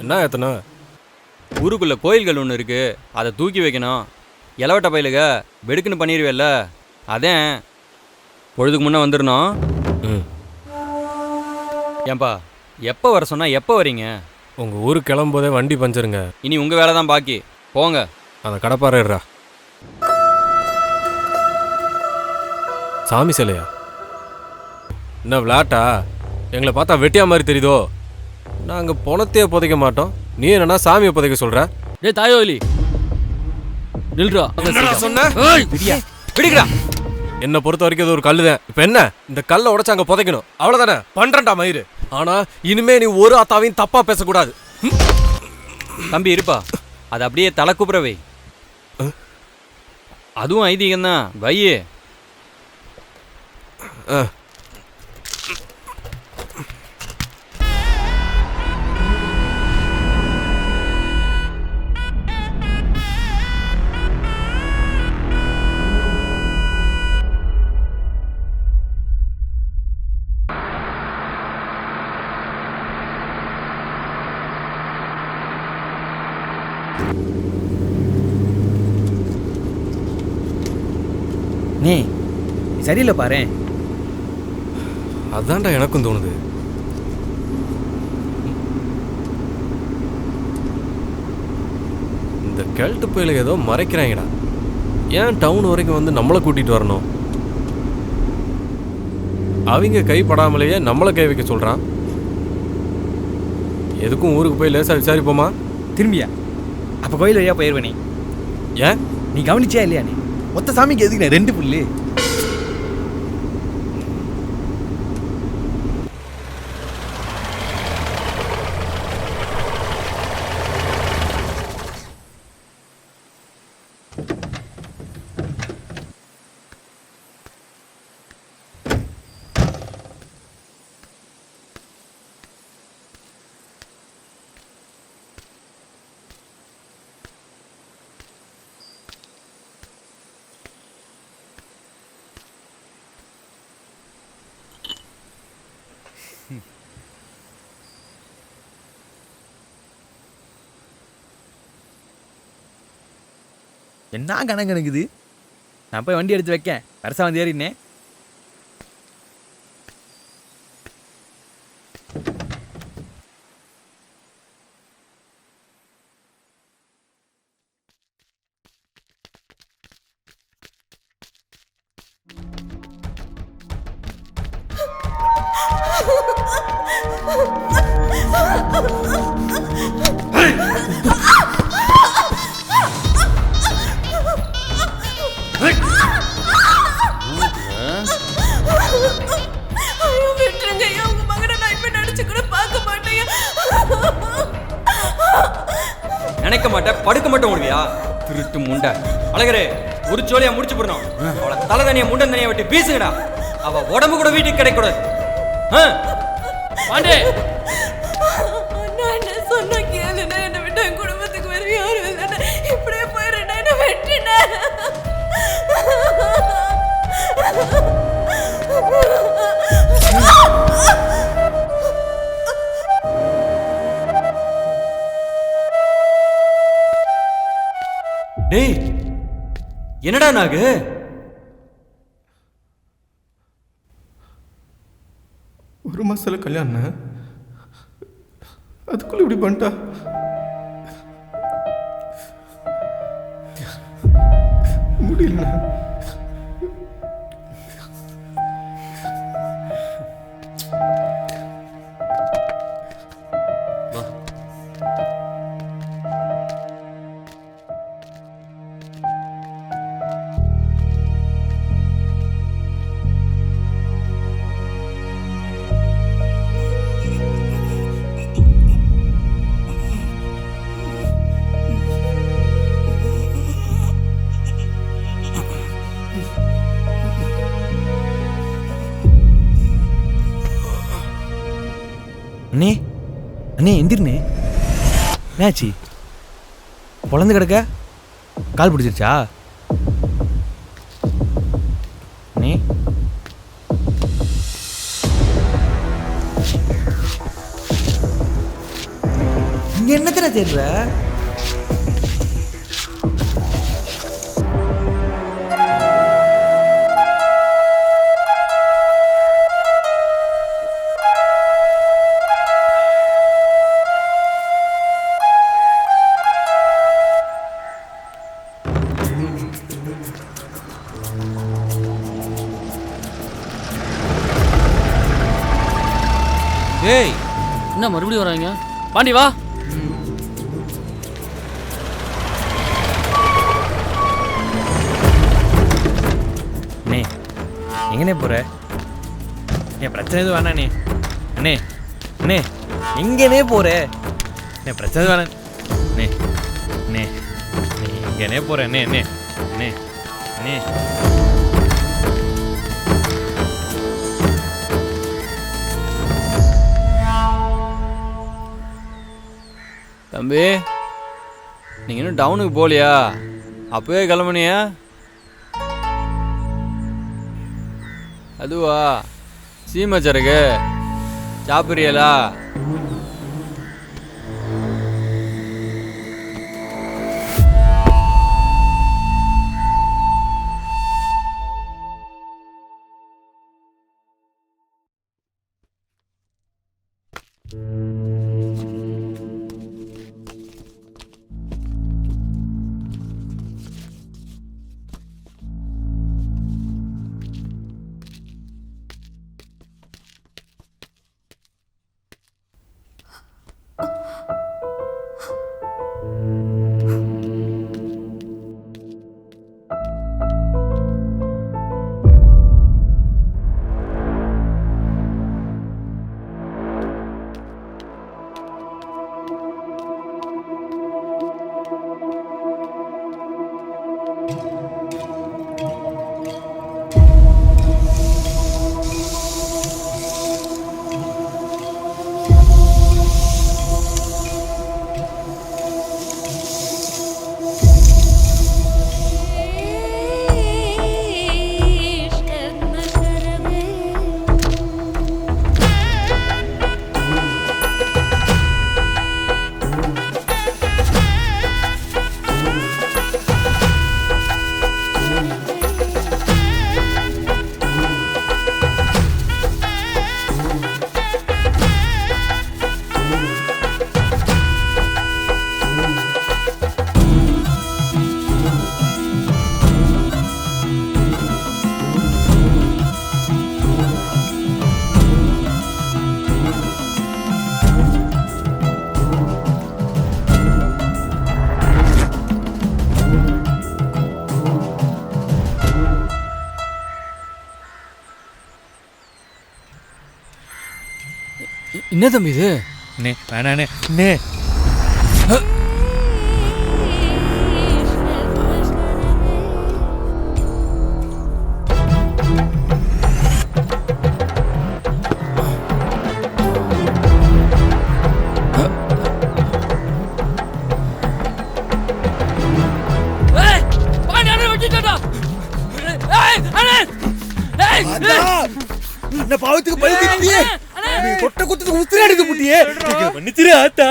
என்ன எத்தனை? ஊருக்குள்ள கோயில்கள் ஒன்று இருக்கு, அதை தூக்கி வைக்கணும். இலவட்ட பயிலுக வெடுக்குன்னு பண்ணிடுவேல்ல, அதேன் பொழுதுக்கு முன்னே வந்துடணும். ம். ஏன்பா எப்போ வர சொன்னா எப்போ வரீங்க? உங்கள் ஊருக்கு கிளம்பும்போதே வண்டி பஞ்சருங்க. இனி உங்கள் வேலை தான் பாக்கி, போங்க. அந்த கடப்பாறைறா சாமி சிலையா? என்ன விளாட்டா? எங்களை பார்த்தா வெட்டியா மாதிரி தெரியுதோ? நாங்கள் பணத்தையே புதைக்க மாட்டோம், நீ என்னன்னா சாமியை புதைக்க சொல்கிற? டேய் தாயோலி நில்றா. சொன்ன பிடிக்கிறா. என்னை பொறுத்த வரைக்கும் அது ஒரு கல்லு தான். இப்போ என்ன, இந்த கல்லை உடச்சு அங்கே புதைக்கணும், அவ்வளோதானே? பண்றேன்டா மயிறு. ஆனால் இனிமே நீ ஒரு ஆத்தாவையும் தப்பாக பேசக்கூடாது. தம்பி இருப்பா, அது அப்படியே தலை கூப்புறவை. அதுவும் ஐதீகம்தான், வையே. நீ சரியில்லை பாரு. அதான்டா எனக்கும் தோணுது. இந்த கெல்ட்டு போயில ஏதோ மறைக்கிறாங்கடா. ஏன் டவுன் வரைக்கும் வந்து நம்மளை கூட்டிட்டு வரணும்? அவங்க கைப்படாமலேயே நம்மளை கை வைக்க சொல்றான். எதுக்கும் ஊருக்கு போய் லேசா விசாரிப்போமா? திரும்பியா? அப்போ கோயில் வழியாக போயிடுவேனே. ஏன் நீ கவனிச்சியா இல்லையா? நீ மொத்த சாமிக்கு எதுக்குண்ணே 2 புல்லு? என்ன கணக்கு கணக்குது? நான் போய் வண்டி எடுத்து வைக்கேன். பெருசா வந்து ஏறினேன். நினைக்க மாட்டேன், படுக்க மட்டும் ஓடுவியா? திருட்டு முண்டை. அழகரே, ஒரு சோழியா முடிச்சு போடணும். அவளை தலை தனியா முண்டன் தனியா வெட்டி பீசுங்கடா. அவ உடம்பு கூட வீட்டுக்கு கிடைக்கூடாது. பாண்டே, சொன்ன கேளுண்ணா, என்னை விட்டு என் குடும்பத்துக்கு வேற யாரும் இல்லைண்ணா. இப்படியே போயிடுண்ணா, என்னை வெட்டின. டேய் என்னடா நாகு? ஒரு மாசத்துல கல்யாணம், அதுக்குள்ள இப்படி பண்ணிட்டா? முடியலண்ணா. அண்ணே அண்ணே எந்திரிண்ணே. என்னாச்சு? பொழந்து கிடக்க? கால் பிடிச்சிருச்சா? அண்ணே இங்கே என்னத்தனை தேடுற? ஏய் என்ன மறுபடியும் வராங்க? பாண்டி வா. அண்ணே எங்கனே போற? என் பிரச்சனை எதுவும் வேணாண்ணே. அண்ணே அண்ணே எங்கனே போற? என் பிரச்சனை வேணாம். அண்ணே அண்ணே நீ எங்கனே போற? அண்ணே அண்ணே அண்ணே அண்ணே தம்பி, நீங்கள் இன்னும் டவுனுக்கு போகலையா? அப்போவே கிளம்புனியா? அதுவா சீமச்சரகு சாப்பிட்றியலா? என்ன தம்பி இது? அண்ணே வேணாண்ணே அண்ணே. என்ன பாவத்துக்கு பழி திட்டியே? நீ தொட்ட குத்துக்கு உத்திர அடிக்க முட்டியே. மன்னிச்சிரு ஆத்தா.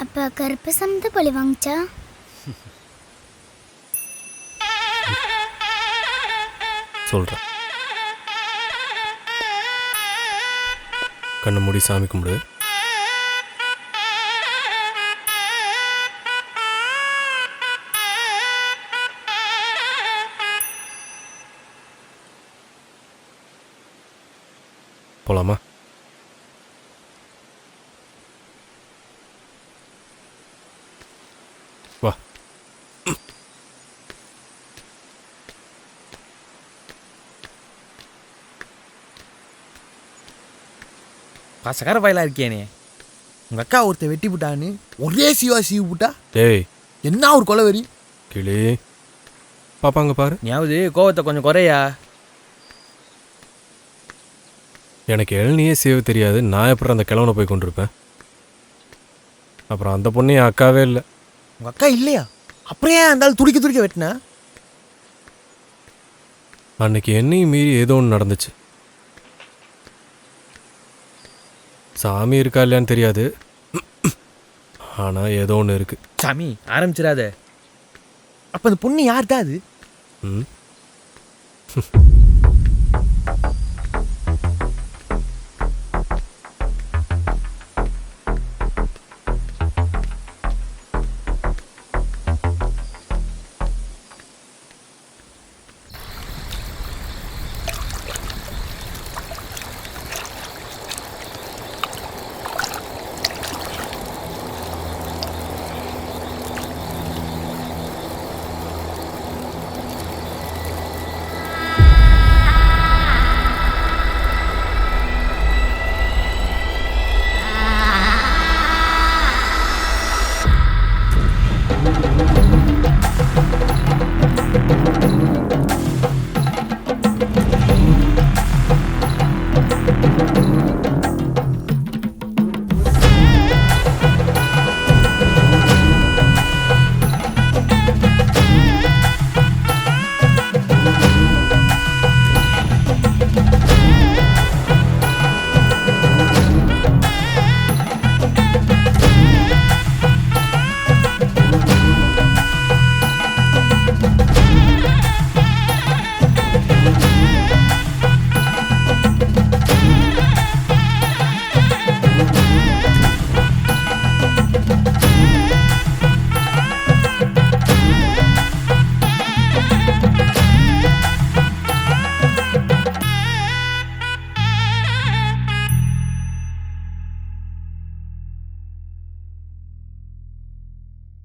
அப்பா கருப்பசாமி பழி வாங்கிச்சா? சொல்கிறேன். கண்ணை மூடி சாமி கும்பிடு. போலாமா? வா. பாசக்கார பயலாக இருக்கியானே. உங்க அக்கா ஒருத்தர் வெட்டி விட்டான்னு ஒரே சீவா சீவு விட்டா டேய் என்ன ஒரு கொலவெறி. கிளி பாப்பாங்க பாரு. நீயாவது கோவத்தை கொஞ்சம் குறையா. எனக்கு இளநியே சேவ தெரியாது, நான் எப்படி அந்த கிழவனை போய் கொண்டிருப்பேன். அப்புறம் அந்த பொண்ணு என் அக்காவே இல்லை. உங்க அக்கா இல்லையா? அப்புறம் ஏன் அந்த ஆள் துடிக்க துடிக்க வெட்டினா? அன்னைக்கு என்னையும் மீறி ஏதோ ஒன்று நடந்துச்சு. சாமி இருக்கா இல்லையான்னு தெரியாது, ஆனால் ஏதோ ஒன்று இருக்கு. சாமி ஆரம்பிச்சிடாத. அப்ப அந்த பொண்ணு யார் தான் அது? ம்